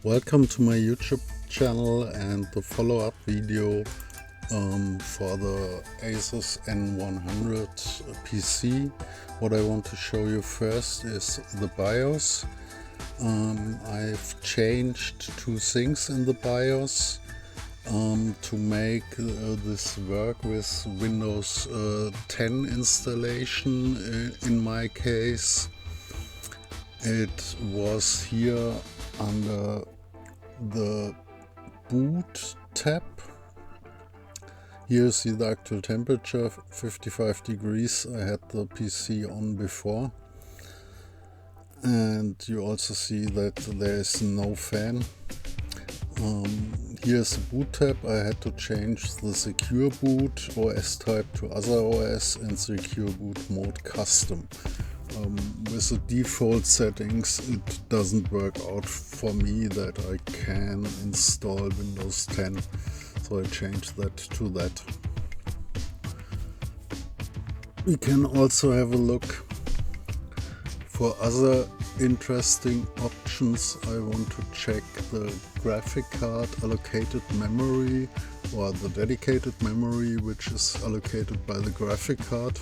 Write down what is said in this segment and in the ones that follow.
Welcome to my YouTube channel and the follow-up video for the Asus N100 PC. What I want to show you first is the BIOS. I've changed two things in the BIOS to make this work with Windows 10 installation. In my case, it was here under the boot tab. Here you see the actual temperature, 55 degrees. I had the PC on before. And you also see that there is no fan. Here's the boot tab. I had to change the secure boot OS type to other OS and secure boot mode custom. With the default settings, it doesn't work out for me that I can install Windows 10, so I changed that to that. We can also have a look for other interesting options. I want to check the graphic card allocated memory, or the dedicated memory which is allocated by the graphic card.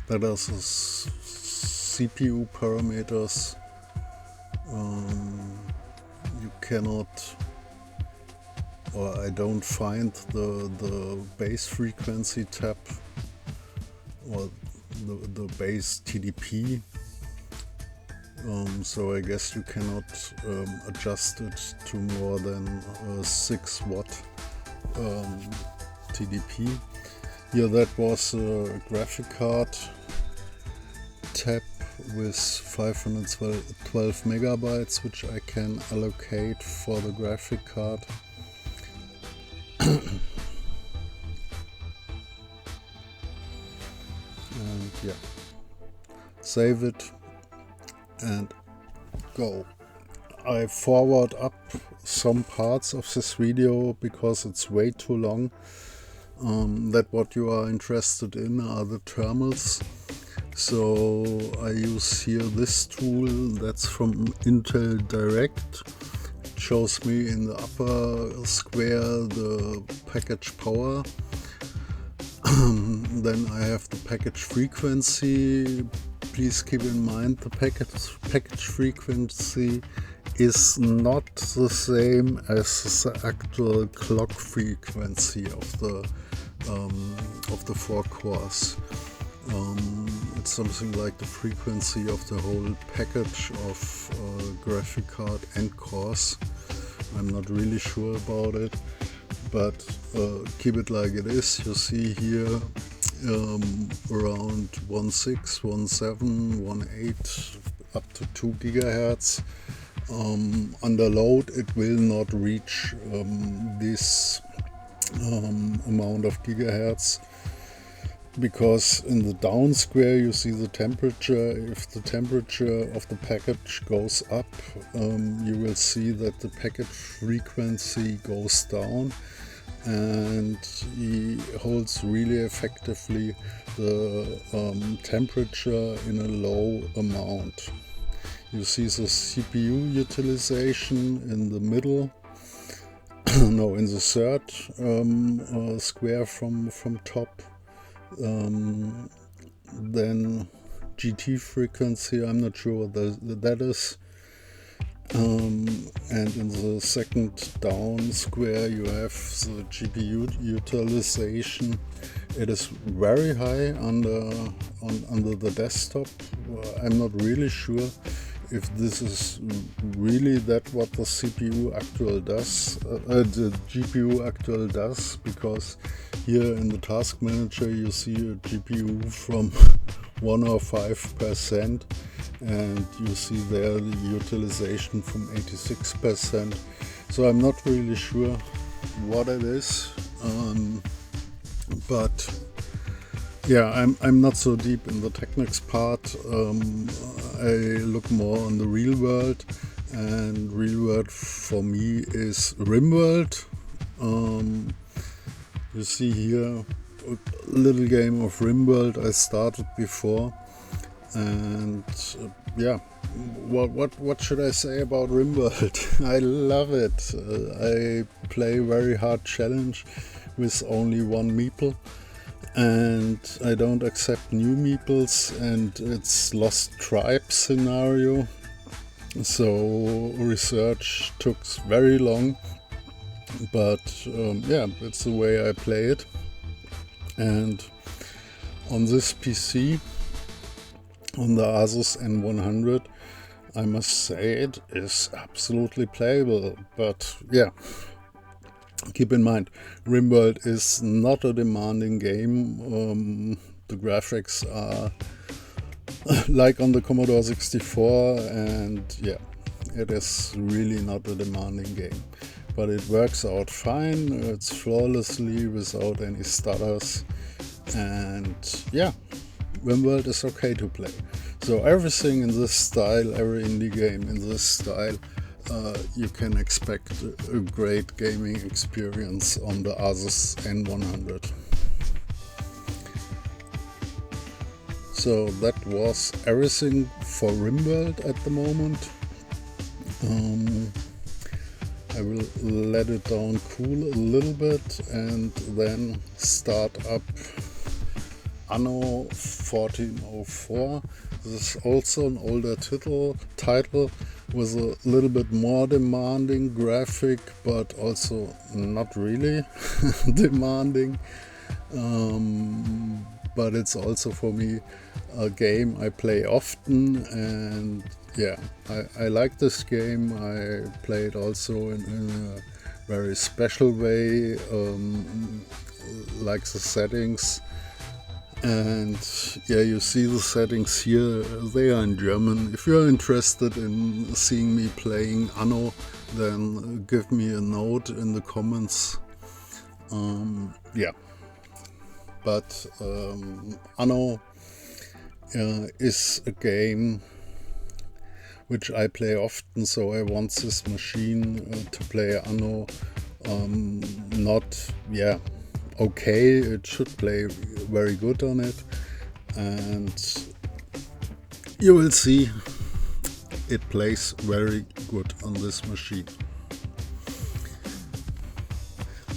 That is CPU parameters. You cannot, or I don't find the base frequency tab or the base TDP. So I guess you cannot adjust it to more than 6 watt TDP. Here that was a graphic card tab with 512 megabytes, which I can allocate for the graphic card. And yeah, save it and go. I forward up some parts of this video because it's way too long. That what you are interested in are the terminals. So I use here this tool that's from Intel Direct. It shows me in the upper square the package power. Then I have the package frequency. Please keep in mind the package frequency is not the same as the actual clock frequency of the 4 cores. It's something like the frequency of the whole package of graphic card and cores. I'm not really sure about it, but keep it like it is. You see here around 1.6, 1.7, 1.8 up to 2 gigahertz. Under load it will not reach this amount of gigahertz, because in the down square you see the temperature. If the temperature of the package goes up, you will see that the package frequency goes down, and he holds really effectively the temperature in a low amount. You see the CPU utilization in the middle, no, in the third square from top. Then GT frequency, I'm not sure what that is. And in the second down square you have the GPU utilization. It is very high under the desktop. I'm not really sure if this is really that what the CPU actual does, the GPU actual does, because here in the task manager you see a GPU from 1 or 5%, and you see there the utilization from 86%. So I'm not really sure what it is, but yeah, I'm not so deep in the techniques part. I look more on the real world, and real world for me is RimWorld. You see here a little game of RimWorld I started before, and yeah, what should I say about RimWorld? I love it. I play very hard challenge with only one meeple, and I don't accept new meeples, and it's lost tribe scenario, so research took very long, but yeah, it's the way I play it. And on this PC, on the Asus N100, I must say it is absolutely playable. But yeah, keep in mind, RimWorld is not a demanding game. The graphics are like on the Commodore 64, and yeah, it is really not a demanding game. But it works out fine, it's flawlessly without any stutters, and yeah, RimWorld is okay to play. So everything in this style, every indie game in this style, you can expect a great gaming experience on the Asus N100. So that was everything for RimWorld at the moment. I will let it down cool a little bit and then start up Anno 1404. This is also an older title with a little bit more demanding graphic, but also not really demanding. But it's also for me a game I play often, and yeah, I like this game. I play it also in a very special way, like the settings. And yeah, you see the settings here, they are in German. If you're interested in seeing me playing Anno, then give me a note in the comments. Yeah, but Anno is a game which I play often, so I want this machine to play Anno. Not, yeah, okay, it should play very good on it, and you will see it plays very good on this machine.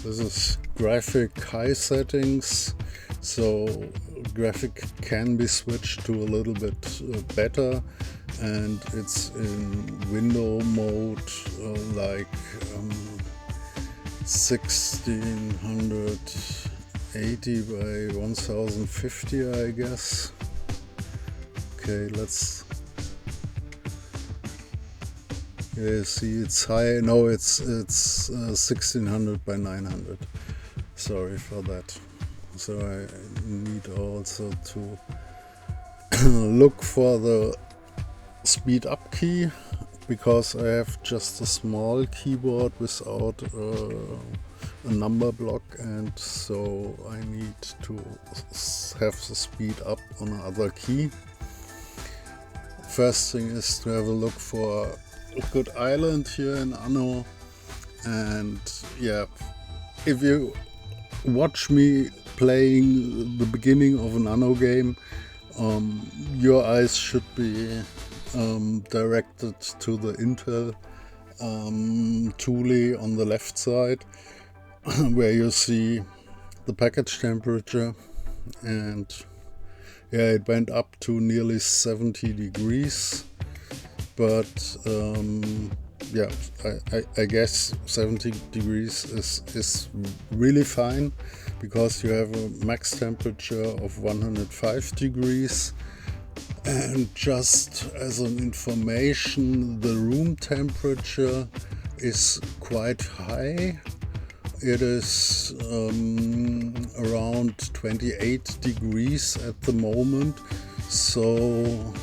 This is graphic high settings, so graphic can be switched to a little bit better, and it's in window mode, like 1680 by 1050, I guess. Okay, let's. Yeah, see, it's high. No, it's 1600 by 900. Sorry for that. So I need also to look for the speed up key, because I have just a small keyboard without a number block, and so I need to have the speed up on another key. First thing is to have a look for a good island here in Anno, and yeah, if you watch me playing the beginning of an Anno game, your eyes should be directed to the Intel toolie on the left side, where you see the package temperature, and yeah, it went up to nearly 70 degrees, but yeah, I guess 70 degrees is really fine, because you have a max temperature of 105 degrees. And just as an information, the room temperature is quite high. It is around 28 degrees at the moment. So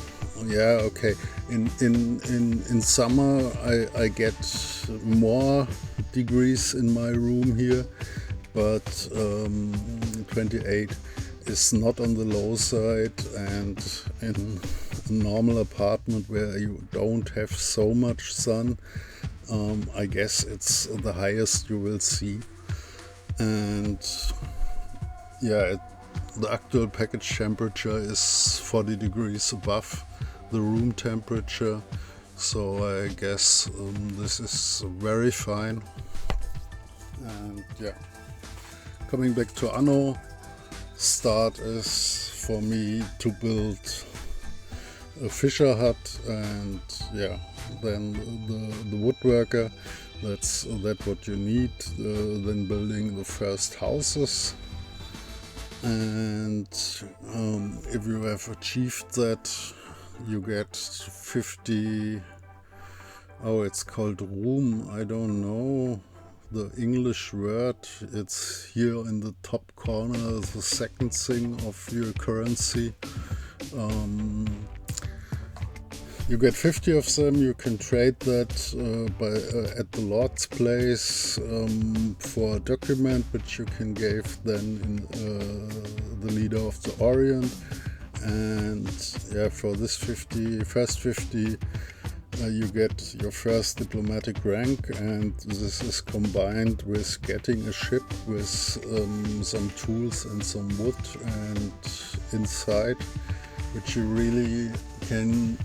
yeah, okay. In summer I get more degrees in my room here, but 28 is not on the low side, and in a normal apartment where you don't have so much sun, I guess it's the highest you will see. and yeah, the actual package temperature is 40 degrees above the room temperature, so I guess this is very fine. And yeah, coming back to Anno, start is for me to build a fisher hut, and yeah, then the woodworker, that's what you need, then building the first houses. And if you have achieved that, you get 50, oh, it's called room, I don't know the English word, it's here in the top corner, the second thing of your currency. You get 50 of them. You can trade that at the Lord's place for a document which you can give then in the leader of the Orient. And yeah, for this first 50, you get your first diplomatic rank, and this is combined with getting a ship with some tools and some wood and inside, which you really can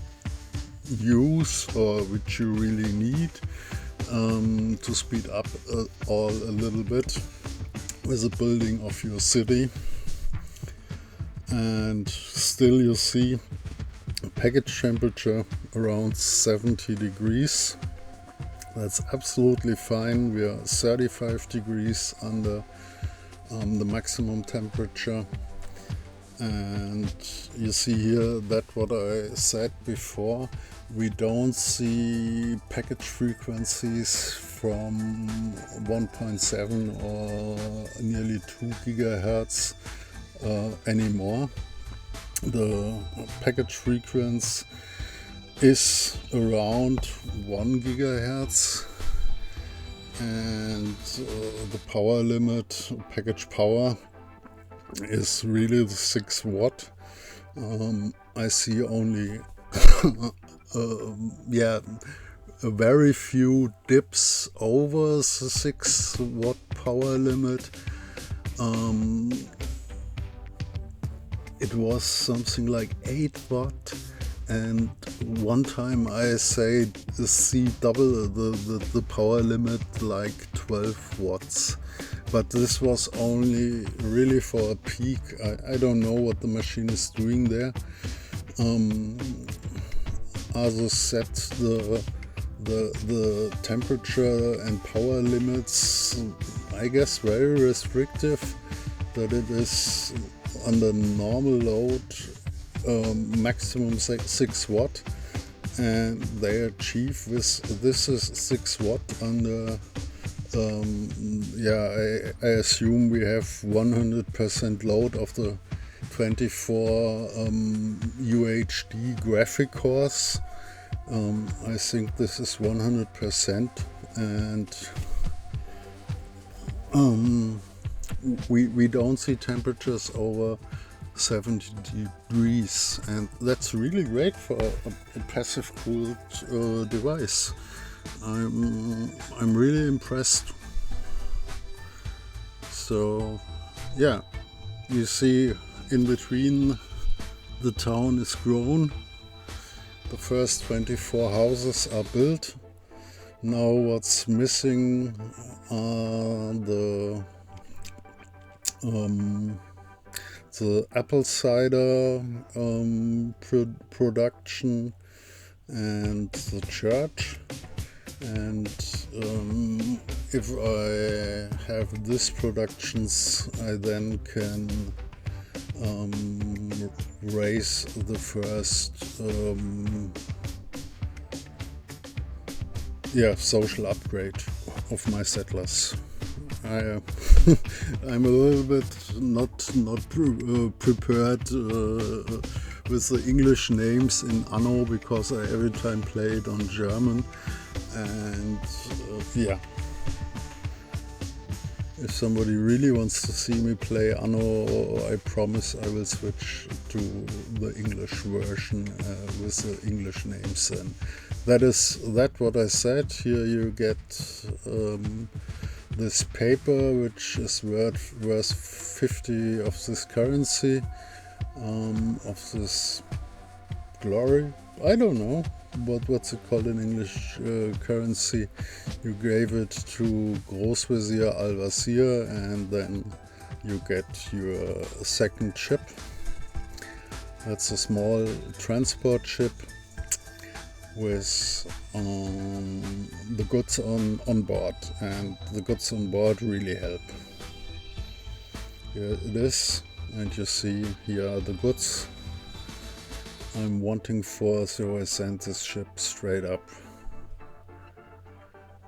use or which you really need to speed up all a little bit with the building of your city. And still you see package temperature around 70 degrees. That's absolutely fine. We are 35 degrees under the maximum temperature. And you see here that what I said before, we don't see package frequencies from 1.7 or nearly 2 gigahertz anymore. The package frequency is around 1 gigahertz, and the power limit, package power, is really the 6 watt. I see only yeah, a very few dips over the 6 watt power limit. It was something like 8 watt, and one time I see double the power limit, like 12 watts. But this was only really for a peak. I don't know what the machine is doing there. Asus set the temperature and power limits, I guess, very restrictive, that it is under normal load maximum 6 watt, and they achieve with this is 6 watt under yeah, I assume we have 100% load of the 24 UHD graphic cores. I think this is 100%, and we don't see temperatures over 70 degrees, and that's really great for a passive cooled device. I'm really impressed. So yeah, you see in between the town is grown. The first 24 houses are built. Now what's missing are the apple cider production and the church. And if I have these productions, I then can raise the first social upgrade of my settlers. I'm a little bit not prepared with the English names in Anno, because I every time play it on German, and yeah, if somebody really wants to see me play Anno, I promise I will switch to the English version with the English names. And that what I said. Here you get this paper, which is worth 50 of this currency, of this glory. I don't know what's it called in English, currency. You gave it to Großvezier Al-Wazir, and then you get your second chip. That's a small transport chip with the goods on board, and the goods on board really help. Here it is, and you see here are the goods. I'm wanting for, so I sent this ship straight up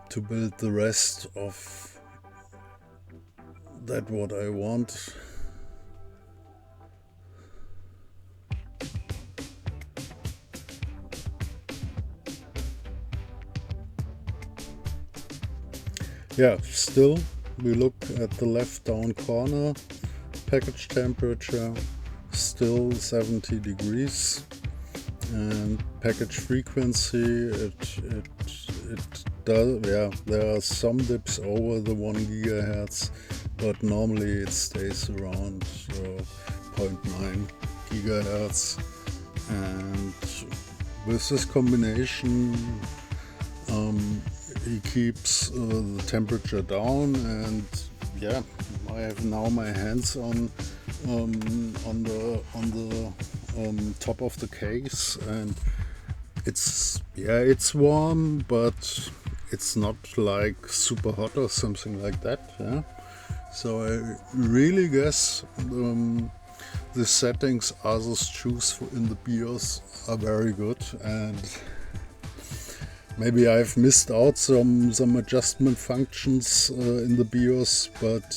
to build the rest of that what I want. Yeah, still we look at the left down corner, package temperature still 70 degrees, and package frequency, it does, yeah, there are some dips over the 1 gigahertz, but normally it stays around 0.9 gigahertz. And with this combination, he keeps the temperature down, and yeah, I have now my hands on the top of the case, and it's warm, but it's not like super hot or something like that. Yeah, so I really guess the settings Asus choose in the BIOS are very good, and maybe I've missed out some adjustment functions in the BIOS, but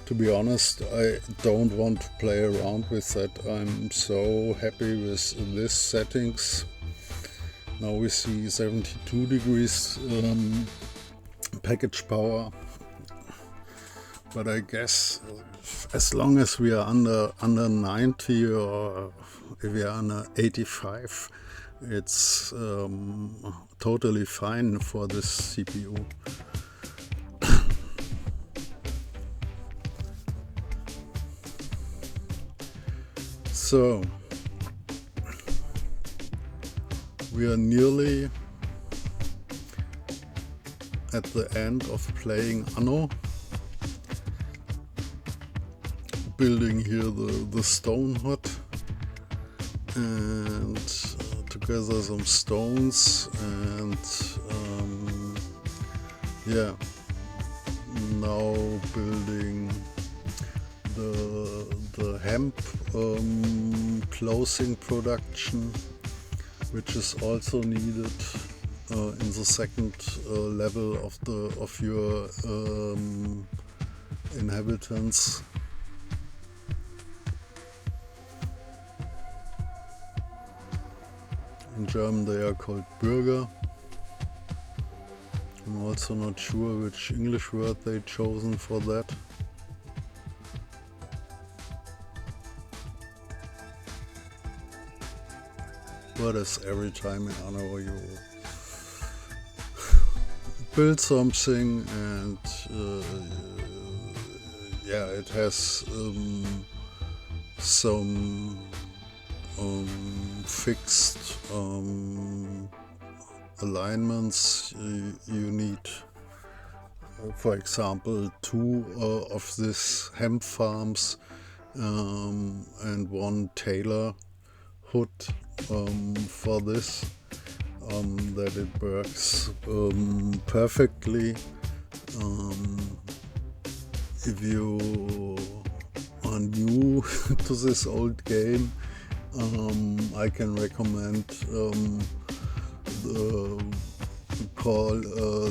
to be honest, I don't want to play around with that. I'm so happy with these settings. Now we see 72 degrees package power, but I guess as long as we are under 90, or if we are under 85, it's totally fine for this CPU. So we are nearly at the end of playing Anno, building here the stone hut, and together some stones, and yeah, now building the hemp clothing production, which is also needed in the second level of your inhabitants. In German they are called Bürger. I'm also not sure which English word they've chosen for that. But as every time in Anno you build something, and yeah, it has some fixed alignments. You need, for example, 2 of these hemp farms and 1 tailor hood for this, that it works perfectly. If you are new to this old game, I can recommend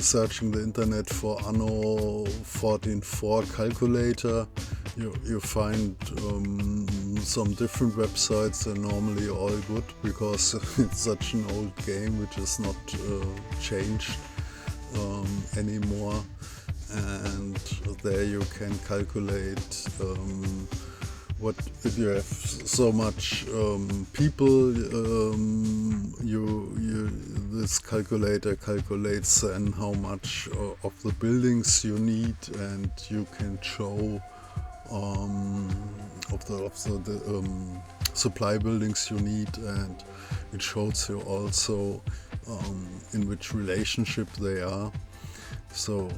searching the internet for Anno 14.4 calculator. You find some different websites. They're normally all good because it's such an old game which is not changed anymore, and there you can calculate what if you have so much people, this calculator calculates then how much of the buildings you need, and you can show of the supply buildings you need, and it shows you also in which relationship they are. So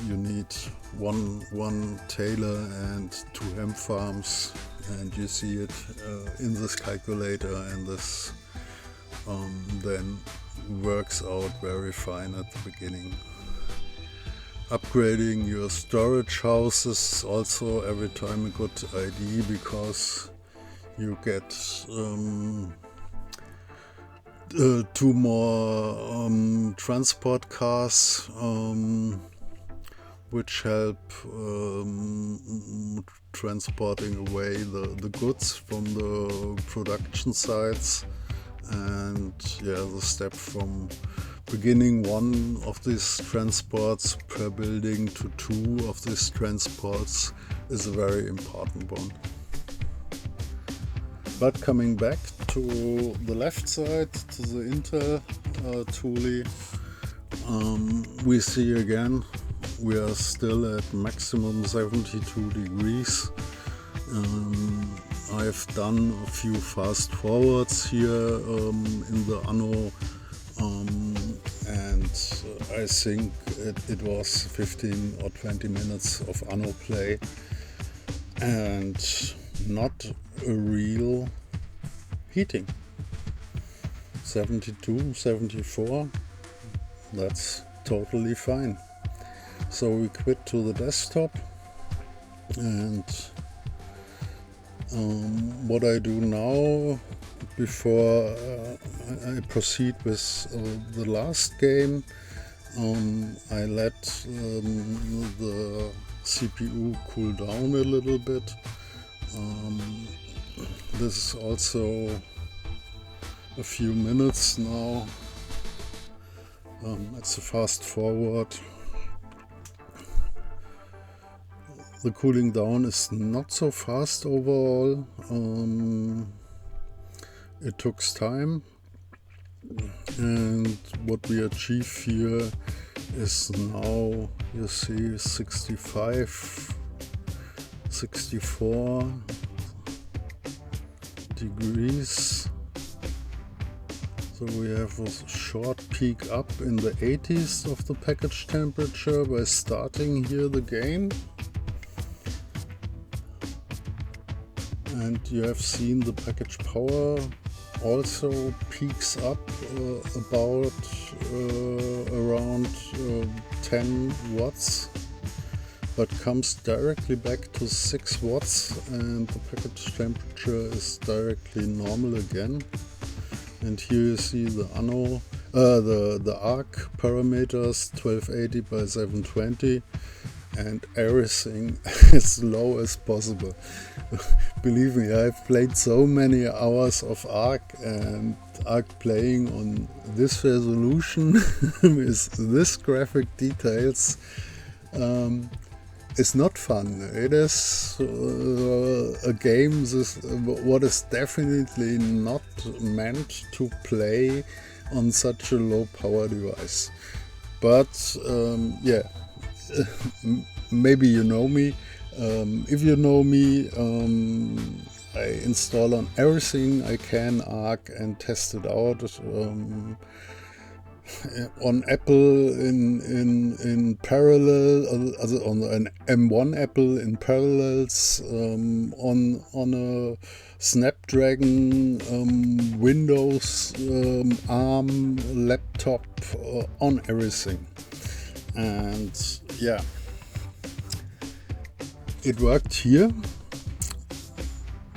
you need one tailor and 2 hemp farms, and you see it in this calculator, and this then works out very fine at the beginning. Upgrading your storage houses also every time a good idea, because you get 2 more transport cars, which help transporting away the goods from the production sites. And yeah, the step from beginning 1 of these transports per building to 2 of these transports is a very important one. But coming back to the left side, to the Intel toolie, we see again we are still at maximum 72 degrees. I've done a few fast forwards here in the anno, and I think it was 15 or 20 minutes of anno play, and not a real heating. 72, 74, that's totally fine. So we quit to the desktop, and what I do now before I proceed with the last game, I let the CPU cool down a little bit. This is also a few minutes now. It's a fast forward. The cooling down is not so fast overall. It took time, and what we achieve here is now, you see, 65, 64 degrees. So we have a short peak up in the 80s of the package temperature by starting here the game. And you have seen the package power also peaks up about around 10 watts, but comes directly back to 6 watts, and the package temperature is directly normal again. And here you see the anno, the arc parameters 1280 by 720, and everything as low as possible. Believe me, I've played so many hours of Arc, and Arc playing on this resolution with this graphic details is not fun. It is a game what is definitely not meant to play on such a low power device. But yeah, maybe you know me. If you know me, I install on everything I can Arc and test it out. On Apple in parallel, also on an M1 Apple in parallels, on a Snapdragon Windows ARM laptop, on everything. And yeah, it worked here.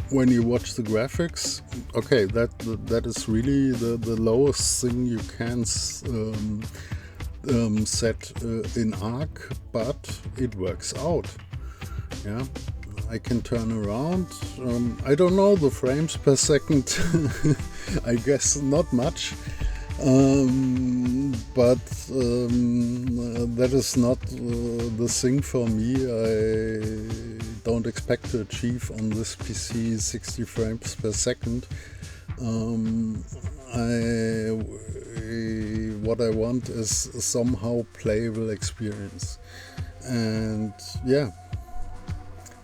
When you watch the graphics, okay, that is really the lowest thing you can set in Arc, but it works out. Yeah, I can turn around. I don't know the frames per second. I guess not much. But that is not the thing for me. I don't expect to achieve on this PC 60 frames per second. What I want is a somehow playable experience, and yeah,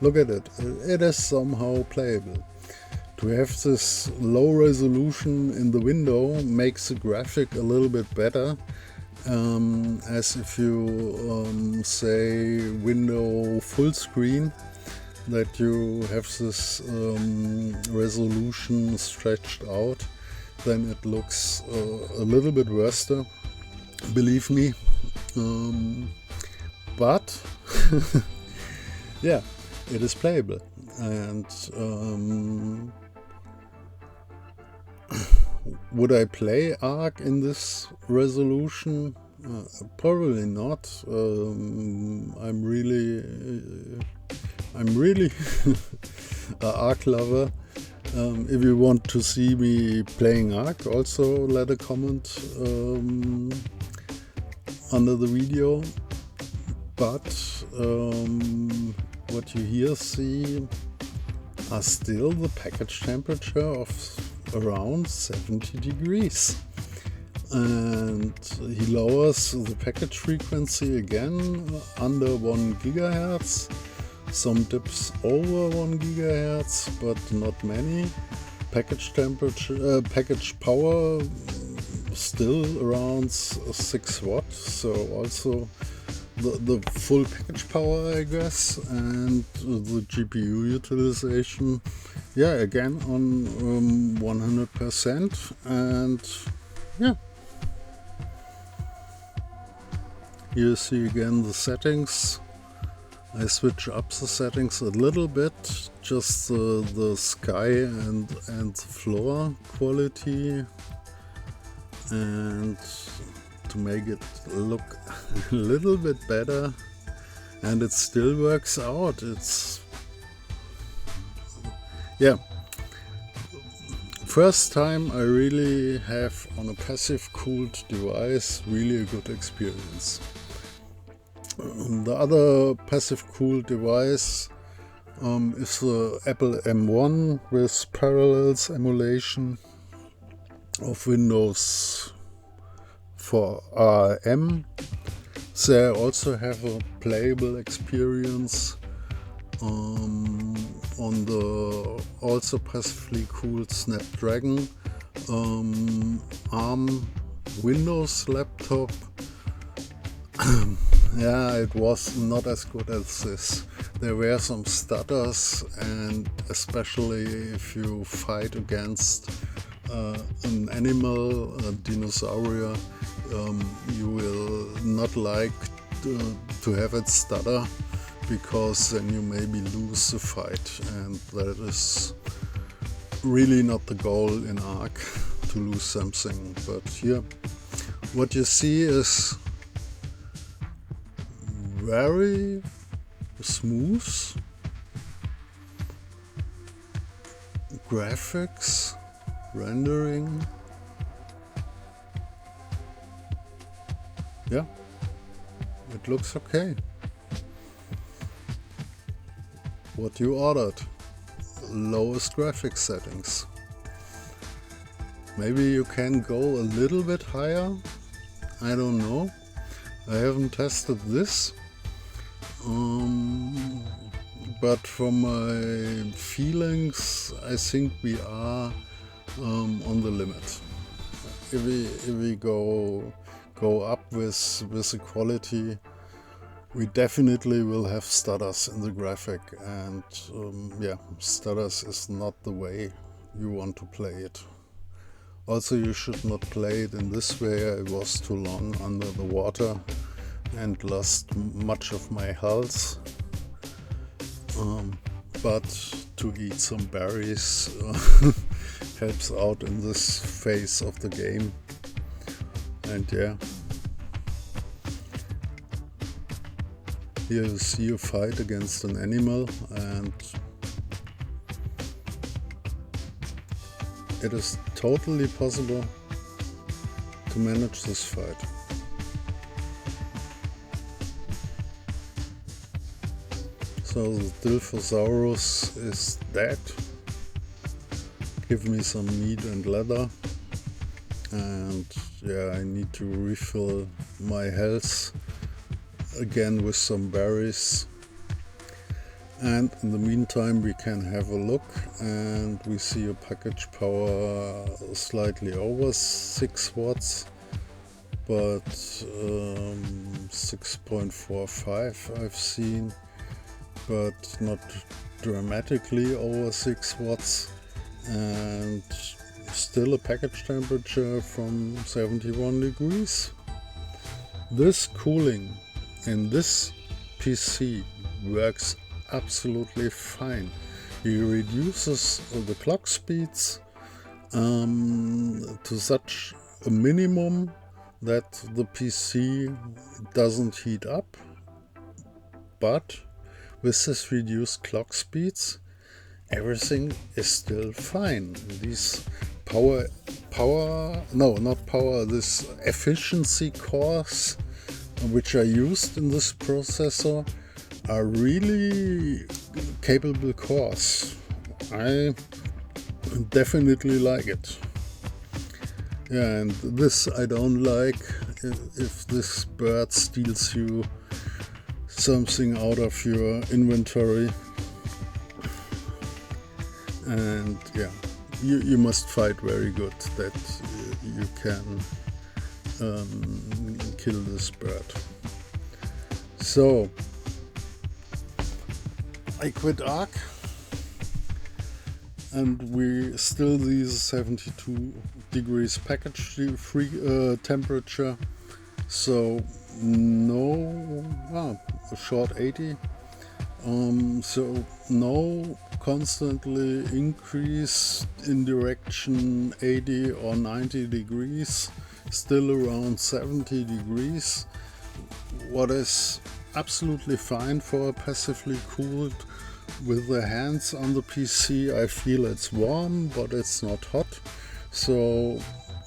look at it, it is somehow playable. To have this low resolution in the window makes the graphic a little bit better, as if you say window full screen, that you have this resolution stretched out, then it looks a little bit worse, believe me. But yeah, it is playable, and would I play Ark in this resolution? Probably not. I'm really a Ark lover. If you want to see me playing Ark, also let a comment under the video. But what you here see are still the package temperature of around 70 degrees. And he lowers the package frequency again under 1 gigahertz. Some dips over 1 gigahertz, but not many. Package temperature, package power still around 6 watts, so also the full package power, I guess. And the GPU utilization, yeah, again on 100%. And yeah, you see again the settings. I switch up the settings a little bit, just the sky and the floor quality, and to make it look a little bit better, and it still works out. It's, yeah, first time I really have on a passive cooled device really a good experience. The other passive cooled device is the Apple M1 with Parallels emulation of Windows for ARM. So I also have a playable experience on the also passively cooled Snapdragon ARM Windows laptop. Yeah, it was not as good as this. There were some stutters, and especially if you fight against an animal, a dinosaur, you will not like to have it stutter, because then you maybe lose the fight, and that is really not the goal in Ark, to lose something. But here, what you see is very smooth graphics, rendering. Yeah, it looks okay. What you ordered, lowest graphics settings. Maybe you can go a little bit higher, I don't know. I haven't tested this. But from my feelings, I think we are on the limit. If we go up with the quality, we definitely will have stutters in the graphic, and yeah, stutters is not the way you want to play it. Also, you should not play it in this way. I was too long under the water and lost much of my health. But to eat some berries helps out in this phase of the game. And yeah, here you see a fight against an animal, and it is totally possible to manage this fight. So the Dilphosaurus is dead. Give me some meat and leather. And yeah, I need to refill my health again with some berries. And in the meantime we can have a look, and we see a package power slightly over 6 watts, but 6.45 I've seen, but not dramatically over 6 watts, and still a package temperature from 71 degrees. This cooling in this PC works absolutely fine. He reduces the clock speeds to such a minimum that the PC doesn't heat up, but with this reduced clock speeds everything is still fine. These this efficiency cores which are used in this processor are really capable cores. I definitely like it. Yeah, and this I don't like, if this bird steals you something out of your inventory. And yeah, you must fight very good that you can kill this bird. So I quit Arc, and we still these 72 degrees package free temperature, so no a short 80, so no constantly increase in direction 80 or 90 degrees, still around 70 degrees, what is absolutely fine for a passively cooled. With the hands on the PC I feel it's warm, but it's not hot, so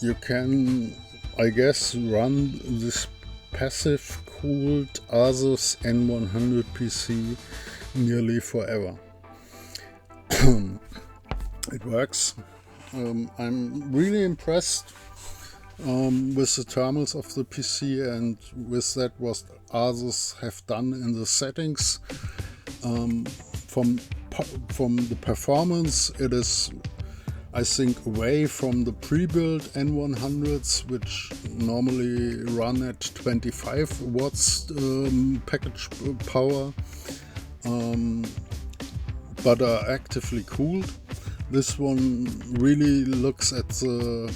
you can, I guess, run this passive cooled Asus N100 PC nearly forever. It works. I'm really impressed with the terminals of the PC and with that what Asus have done in the settings. From the performance, it is, I think, away from the pre-built N100s, which normally run at 25 watts package power, but are actively cooled. This one really looks at the,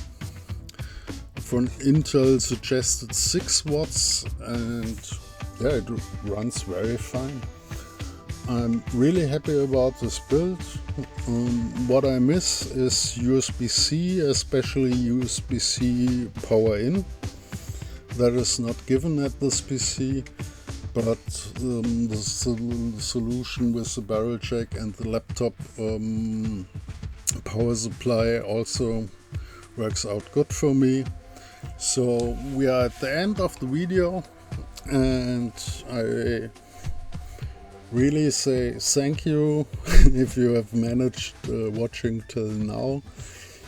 from Intel suggested 6 watts, and yeah, it runs very fine. I'm really happy about this build. What I miss is USB-C, especially USB-C power in. That is not given at this PC, but the solution with the barrel jack and the laptop power supply also works out good for me. So we are at the end of the video, and I really say thank you if you have managed watching till now.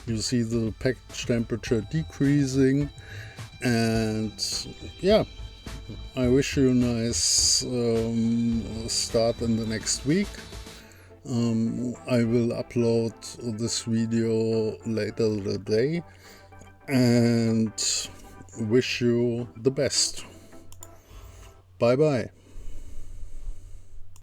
You see the package temperature decreasing, and yeah, I wish you a nice start in the next week. I will upload this video later today, and wish you the best. Bye bye.